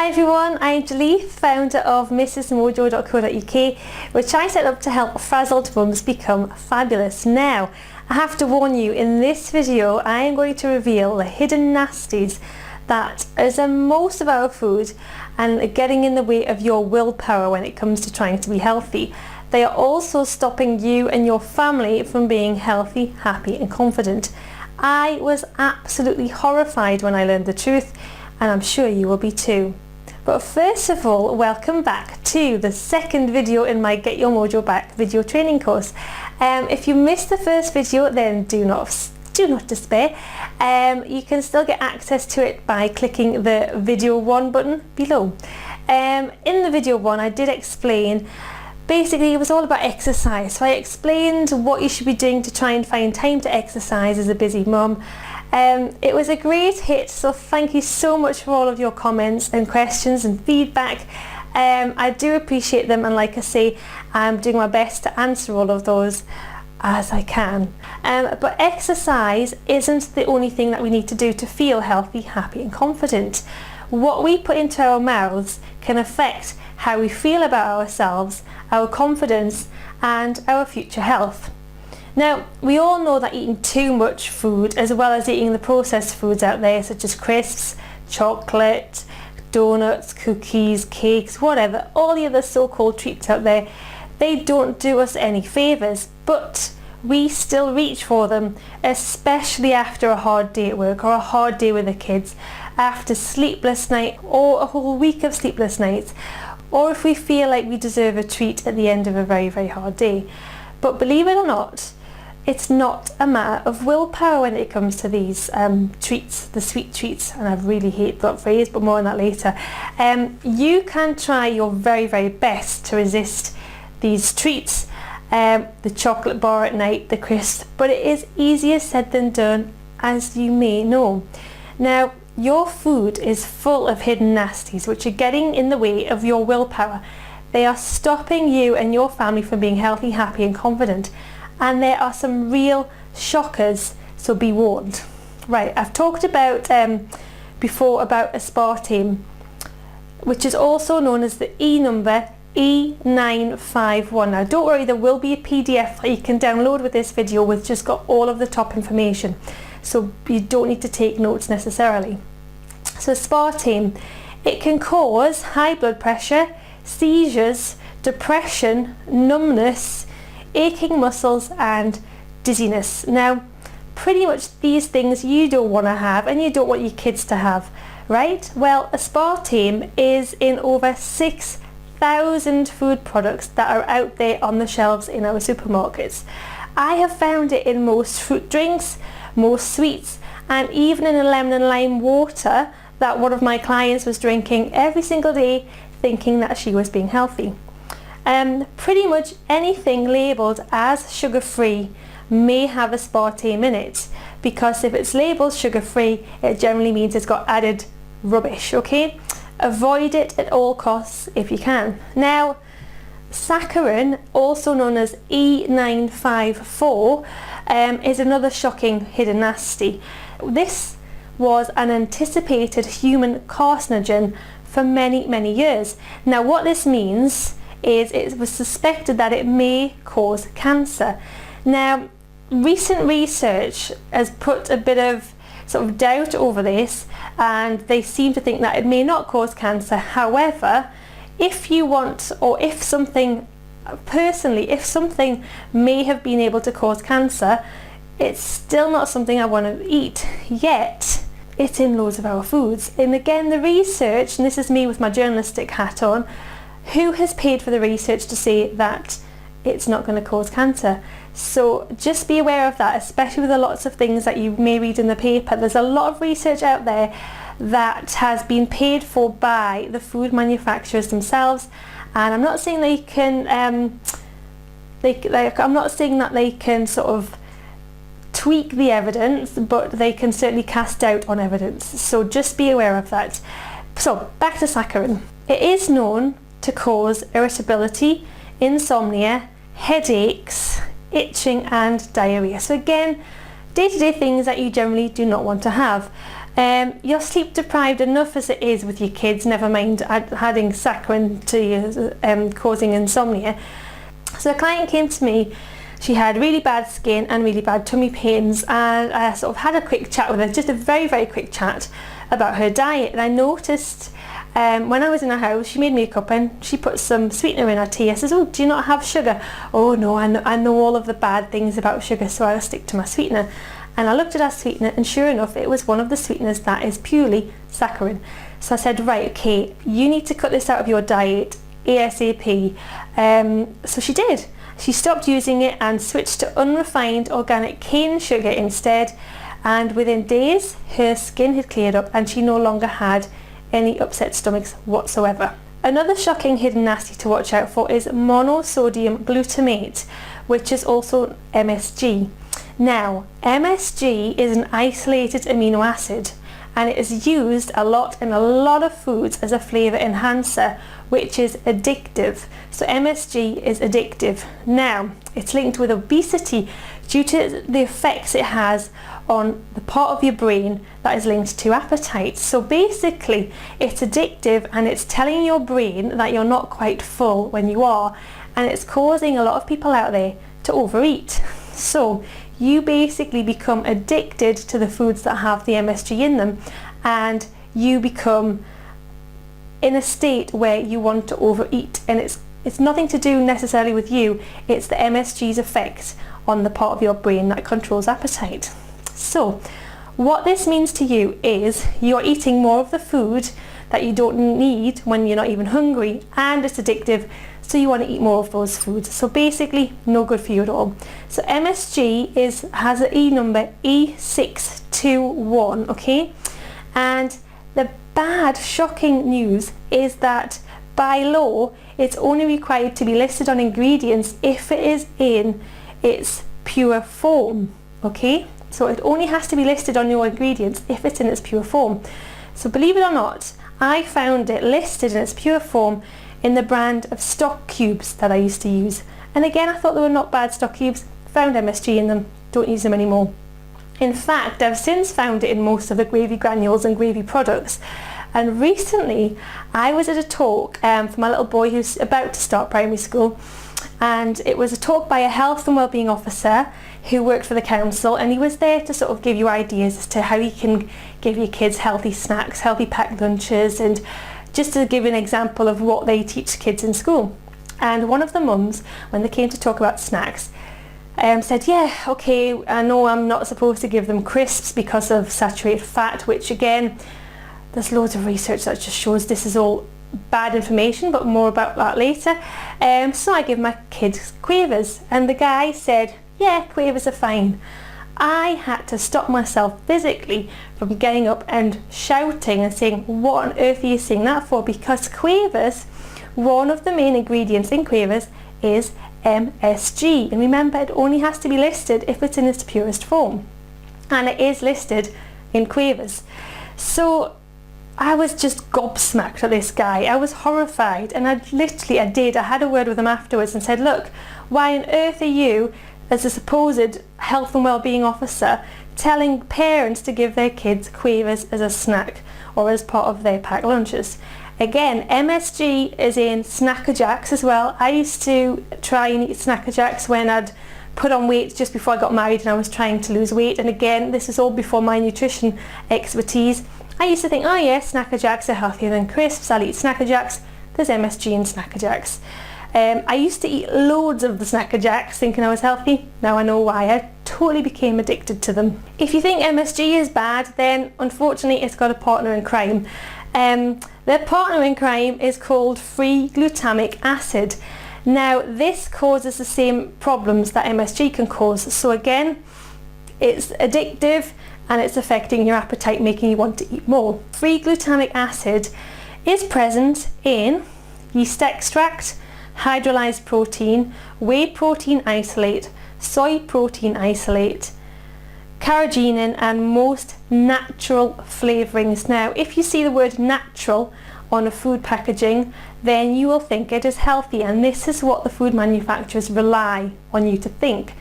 Hi everyone, I'm Julie, founder of mrsmojo.co.uk, which I set up to help frazzled mums become fabulous. Now, I have to warn you, in this video I am going to reveal the hidden nasties that is in most of our food and are getting in the way of your willpower when it comes to trying to be healthy. They are also stopping you and your family from being healthy, happy and confident. I was absolutely horrified when I learned the truth, and I'm sure you will be too. But first of all, welcome back to the second video in my Get Your Mojo Back video training course. If you missed the first video, then do not despair. You can still get access to it by clicking the video 1 button below. In the video 1 I did explain, basically it was all about exercise. So I explained what you should be doing to try and find time to exercise as a busy mum. It was a great hit, so thank you so much for all of your comments and questions and feedback. I do appreciate them, and like I say, I'm doing my best to answer all of those as I can. But exercise isn't the only thing that we need to do to feel healthy, happy and confident. What we put into our mouths can affect how we feel about ourselves, our confidence and our future health. Now, we all know that eating too much food, as well as eating the processed foods out there such as crisps, chocolate, donuts, cookies, cakes, whatever, all the other so-called treats out there, they don't do us any favours, but we still reach for them, especially after a hard day at work or a hard day with the kids, after sleepless night or a whole week of sleepless nights, or if we feel like we deserve a treat at the end of a very, very hard day. But believe it or not, it's not a matter of willpower when it comes to these treats, the sweet treats, and I really hate that phrase, but more on that later. You can try your very, very best to resist these treats, the chocolate bar at night, the crisps, but it is easier said than done, as you may know. Now, your food is full of hidden nasties which are getting in the way of your willpower. They are stopping you and your family from being healthy, happy and confident. And there are some real shockers, so be warned. Right, I've talked about before about aspartame, which is also known as the E number E951. Now don't worry, there will be a PDF that you can download with this video with just got all of the top information, so you don't need to take notes necessarily. So aspartame, it can cause high blood pressure, seizures, depression, numbness, aching muscles and dizziness. Now, pretty much these things you don't want to have and you don't want your kids to have, right? Well, aspartame is in over 6,000 food products that are out there on the shelves in our supermarkets. I have found it in most fruit drinks, most sweets, and even in a lemon and lime water that one of my clients was drinking every single day, thinking that she was being healthy. Pretty much anything labelled as sugar-free may have aspartame in it, because if it's labelled sugar-free, it generally means it's got added rubbish, okay? Avoid it at all costs if you can. Now, saccharine, also known as E954, is another shocking hidden nasty. This was an anticipated human carcinogen for many, many years. Now, what this means is it was suspected that it may cause cancer. Now, recent research has put a bit of sort of doubt over this, and they seem to think that it may not cause cancer. However, if you want, or if something, personally, if something may have been able to cause cancer, it's still not something I want to eat, yet it's in loads of our foods. And again, the research, and this is me with my journalistic hat on, who has paid for the research to say that it's not going to cause cancer? So just be aware of that, especially with the lots of things that you may read in the paper. There's a lot of research out there that has been paid for by the food manufacturers themselves, and I'm not saying they can I'm not saying that they can sort of tweak the evidence, but they can certainly cast doubt on evidence, so just be aware of that. So back to saccharin. It is known to cause irritability, insomnia, headaches, itching and diarrhea. So again, day-to-day things that you generally do not want to have. You're sleep deprived enough as it is with your kids, never mind adding saccharine to you, causing insomnia. So a client came to me. She had really bad skin and really bad tummy pains, and I sort of had a quick chat with her, just a very, very quick chat about her diet. And I noticed when I was in her house, she made me a cup and she put some sweetener in her tea. I says, oh, do you not have sugar? Oh no, I know all of the bad things about sugar, so I'll stick to my sweetener. And I looked at our sweetener, and sure enough, it was one of the sweeteners that is purely saccharine. So I said, right, okay, you need to cut this out of your diet ASAP. So she did. She stopped using it and switched to unrefined organic cane sugar instead. And within days, her skin had cleared up and she no longer had any upset stomachs whatsoever. Another shocking hidden nasty to watch out for is monosodium glutamate, which is also MSG. Now, MSG is an isolated amino acid, and it is used a lot in a lot of foods as a flavour enhancer, which is addictive. So MSG is addictive. Now, it's linked with obesity due to the effects it has on the part of your brain that is linked to appetite. So basically, it's addictive and it's telling your brain that you're not quite full when you are, and it's causing a lot of people out there to overeat. So you basically become addicted to the foods that have the MSG in them, and you become in a state where you want to overeat, and it's nothing to do necessarily with you, it's the MSG's effect on the part of your brain that controls appetite. So what this means to you is you're eating more of the food that you don't need when you're not even hungry, and it's addictive, so you want to eat more of those foods. So basically no good for you at all. So MSG has an E number E621, okay? And the bad, shocking news is that by law it's only required to be listed on ingredients if it is in its pure form, okay? So it only has to be listed on your ingredients if it's in its pure form. So believe it or not, I found it listed in its pure form in the brand of stock cubes that I used to use. And again, I thought they were not bad stock cubes, found MSG in them, don't use them anymore. In fact, I've since found it in most of the gravy granules and gravy products. And recently, I was at a talk for my little boy who's about to start primary school, and it was a talk by a health and wellbeing officer who worked for the council, and he was there to sort of give you ideas as to how you can give your kids healthy snacks, healthy packed lunches, and just to give an example of what they teach kids in school. And one of the mums, when they came to talk about snacks, said, yeah, okay, I know I'm not supposed to give them crisps because of saturated fat, which again, there's loads of research that just shows this is all bad information, but more about that later. So I give my kids quavers, and the guy said, yeah, quavers are fine. I had to stop myself physically from getting up and shouting and saying, what on earth are you saying that for? Because quavers, one of the main ingredients in quavers is MSG. And remember, it only has to be listed if it's in its purest form. And it is listed in quavers. So I was just gobsmacked at this guy. I was horrified, and I had a word with him afterwards and said, look, why on earth are you, as a supposed health and wellbeing officer, telling parents to give their kids quavers as a snack or as part of their packed lunches? Again, MSG is in Snacker Jacks as well. I used to try and eat Snacker Jacks when I'd put on weight just before I got married and I was trying to lose weight, and again, this is all before my nutrition expertise. I used to think, oh yeah, Snacker Jacks are healthier than crisps, I'll eat Snacker Jacks. There's MSG in Snacker Jacks. I used to eat loads of the Snacker Jacks thinking I was healthy. Now I know why. I totally became addicted to them. If you think MSG is bad, then unfortunately it's got a partner in crime. Their partner in crime is called free glutamic acid. Now this causes the same problems that MSG can cause. So again, it's addictive and it's affecting your appetite, making you want to eat more. Free glutamic acid is present in yeast extract, hydrolyzed protein, whey protein isolate, soy protein isolate, carrageenan, and most natural flavourings. Now, if you see the word natural on a food packaging, then you will think it is healthy, and this is what the food manufacturers rely on you to think.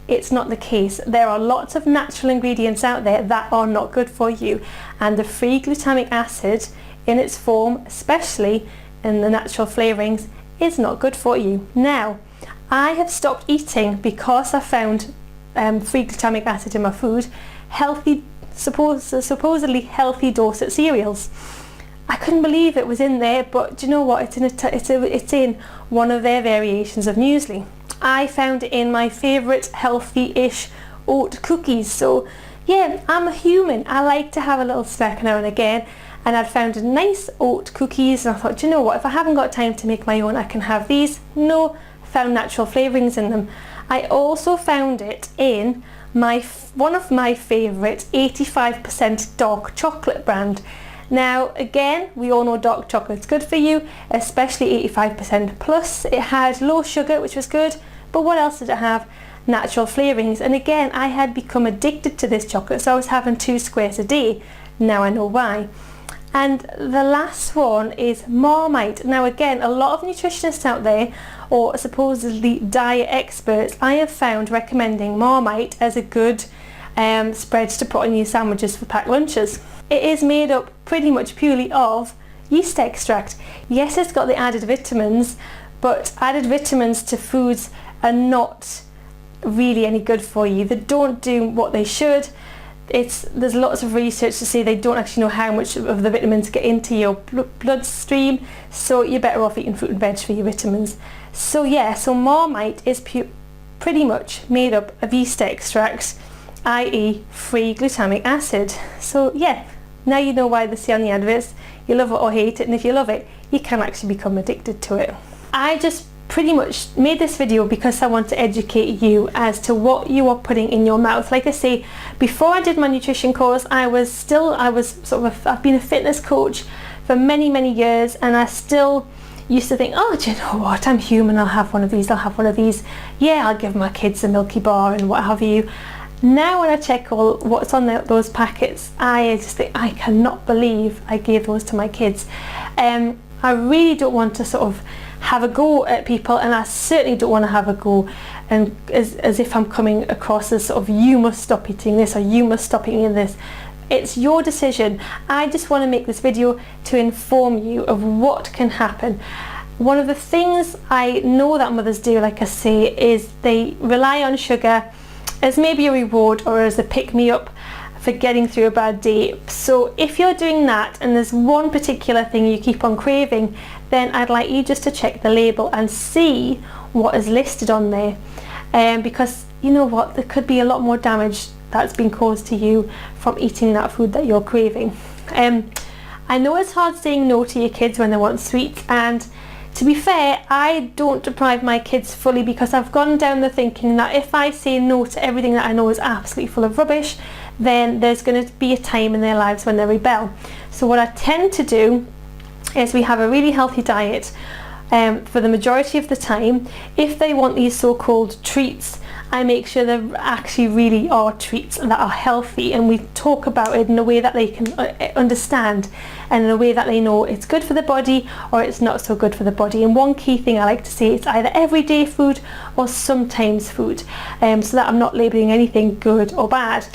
it's not the case. There are lots of natural ingredients out there that are not good for you, and the free glutamic acid in its form, especially in the natural flavourings, is not good for you. Now, I have stopped eating because I found free glutamic acid in my food, supposedly healthy Dorset cereals. I couldn't believe it was in there, but do you know what? It's in one of their variations of muesli. I found it in my favourite healthy-ish oat cookies. So yeah, I'm a human. I like to have a little snack now and again, and I'd found a nice oat cookies, and I thought, do you know what? If I haven't got time to make my own, I can have these. No, found natural flavourings in them. I also found it in one of my favourite 85% dark chocolate brand. Now again, we all know dark chocolate's good for you, especially 85% plus. It had low sugar, which was good, but what else did it have? Natural flavourings. And again, I had become addicted to this chocolate, so I was having 2 squares a day. Now I know why. And the last one is Marmite. Now again, a lot of nutritionists out there, or supposedly diet experts, I have found recommending Marmite as a good spread to put on your sandwiches for packed lunches. It is made up pretty much purely of yeast extract. Yes, it's got the added vitamins, but added vitamins to foods are not really any good for you. They don't do what they should. There's lots of research to say they don't actually know how much of the vitamins get into your bloodstream, so you're better off eating fruit and veg for your vitamins. So yeah, so Marmite is pretty much made up of yeast extracts, i.e. free glutamic acid. So yeah, now you know why they say on the adverts, you love it or hate it, and if you love it, you can actually become addicted to it. I just pretty much made this video because I want to educate you as to what you are putting in your mouth. Like I say, before I did my nutrition course, I've been a fitness coach for many years, and I still used to think, oh, do you know what, I'm human, I'll have one of these, yeah, I'll give my kids a Milky Bar and what have you. Now when I check what's on those packets, I just think, I cannot believe I gave those to my kids. I really don't want to sort of have a go at people, and I certainly don't want to have a go and as if I'm coming across as sort of, you must stop eating this or you must stop eating this. It's your decision. I just want to make this video to inform you of what can happen. One of the things I know that mothers do, like I say, is they rely on sugar as maybe a reward or as a pick-me-up for getting through a bad day. So if you're doing that and there's one particular thing you keep on craving, then I'd like you just to check the label and see what is listed on there, because you know what, there could be a lot more damage that's been caused to you from eating that food that you're craving. I know it's hard saying no to your kids when they want sweets, and to be fair, I don't deprive my kids fully, because I've gone down the thinking that if I say no to everything that I know is absolutely full of rubbish, then there's going to be a time in their lives when they rebel. So what I tend to do is we have a really healthy diet for the majority of the time. If they want these so-called treats, I make sure they actually really are treats that are healthy, and we talk about it in a way that they can understand, and in a way that they know it's good for the body or it's not so good for the body. And one key thing I like to say, it's either everyday food or sometimes food, so that I'm not labelling anything good or bad.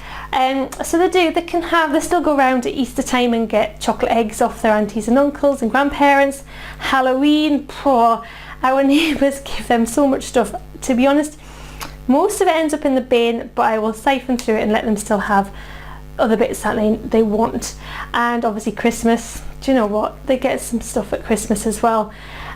So they still go around at Easter time and get chocolate eggs off their aunties and uncles and grandparents. Halloween, our neighbours give them so much stuff. To be honest, most of it ends up in the bin, but I will siphon through it and let them still have other bits that they want. And obviously Christmas, do you know what, they get some stuff at Christmas as well.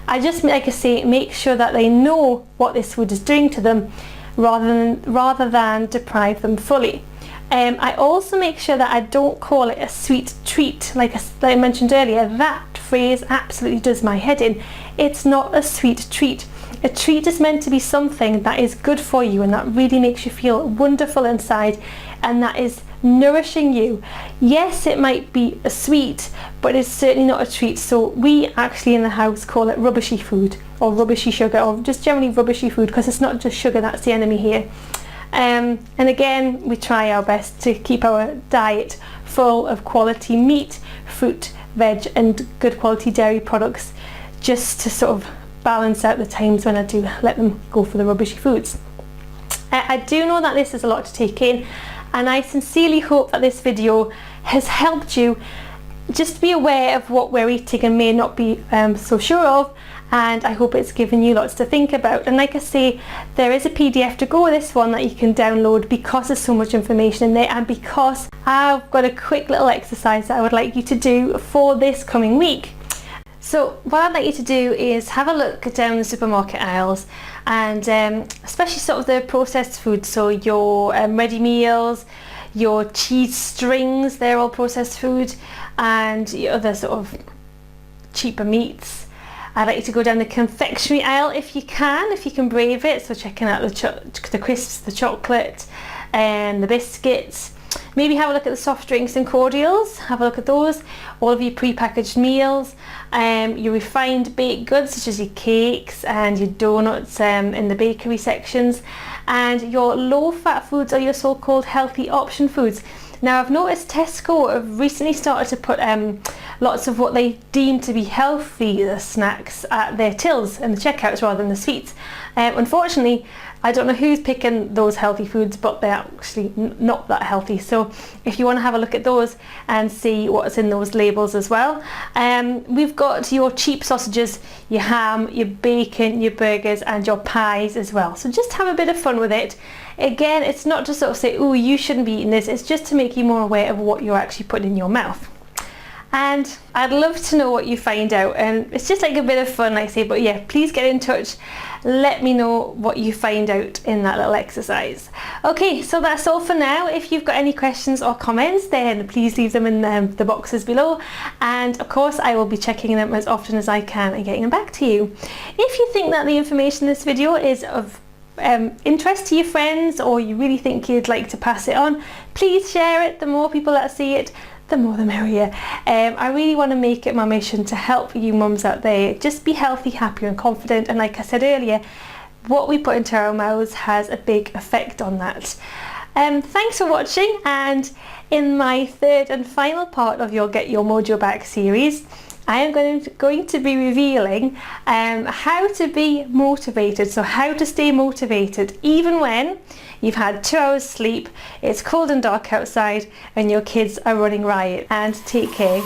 I just, like I say, make sure that they know what this food is doing to them, rather than deprive them fully. I also make sure that I don't call it a sweet treat. Like I mentioned earlier, that phrase absolutely does my head in. It's not a sweet treat. A treat is meant to be something that is good for you and that really makes you feel wonderful inside, and that is nourishing you. Yes, it might be a sweet, but it's certainly not a treat. So we actually in the house call it rubbishy food, or rubbishy sugar, or just generally rubbishy food, because it's not just sugar that's the enemy here. And again, we try our best to keep our diet full of quality meat, fruit, veg and good quality dairy products, just to sort of balance out the times when I do let them go for the rubbishy foods. I do know that this is a lot to take in, and I sincerely hope that this video has helped you just be aware of what we're eating and may not be so sure of, and I hope it's given you lots to think about. And like I say, there is a PDF to go with this one that you can download because there's so much information in there, and because I've got a quick little exercise that I would like you to do for this coming week. So what I'd like you to do is have a look down the supermarket aisles, and especially sort of the processed foods, so your ready meals, your cheese strings, they're all processed food, and your other sort of cheaper meats. I'd like you to go down the confectionery aisle if you can brave it, so checking out the crisps, the chocolate and the biscuits. Maybe have a look at the soft drinks and cordials, have a look at those, all of your pre-packaged meals, your refined baked goods such as your cakes and your donuts in the bakery sections, and your low-fat foods or your so-called healthy option foods. Now I've noticed Tesco have recently started to put lots of what they deem to be healthy snacks at their tills and the checkouts rather than the sweets. Unfortunately, I don't know who's picking those healthy foods, but they're actually not that healthy. So if you want to have a look at those and see what's in those labels as well. We've got your cheap sausages, your ham, your bacon, your burgers and your pies as well. So just have a bit of fun with it. Again, it's not to sort of say, oh, you shouldn't be eating this. It's just to make you more aware of what you're actually putting in your mouth. And I'd love to know what you find out, and it's just like a bit of fun, like I say, but yeah, please get in touch. Let me know what you find out in that little exercise. Okay, so that's all for now. If you've got any questions or comments, then please leave them in the boxes below, and of course I will be checking them as often as I can and getting them back to you. If you think that the information in this video is of interest to your friends, or you really think you'd like to pass it on, please share it. The more people that see it, the more the merrier. I really want to make it my mission to help you mums out there just be healthy, happy and confident, and like I said earlier, what we put into our mouths has a big effect on that. Thanks for watching, and in my third and final part of your Get Your Mojo Back series, I am going to be revealing how to be motivated, so how to stay motivated even when you've had 2 hours sleep, it's cold and dark outside and your kids are running riot. And take care.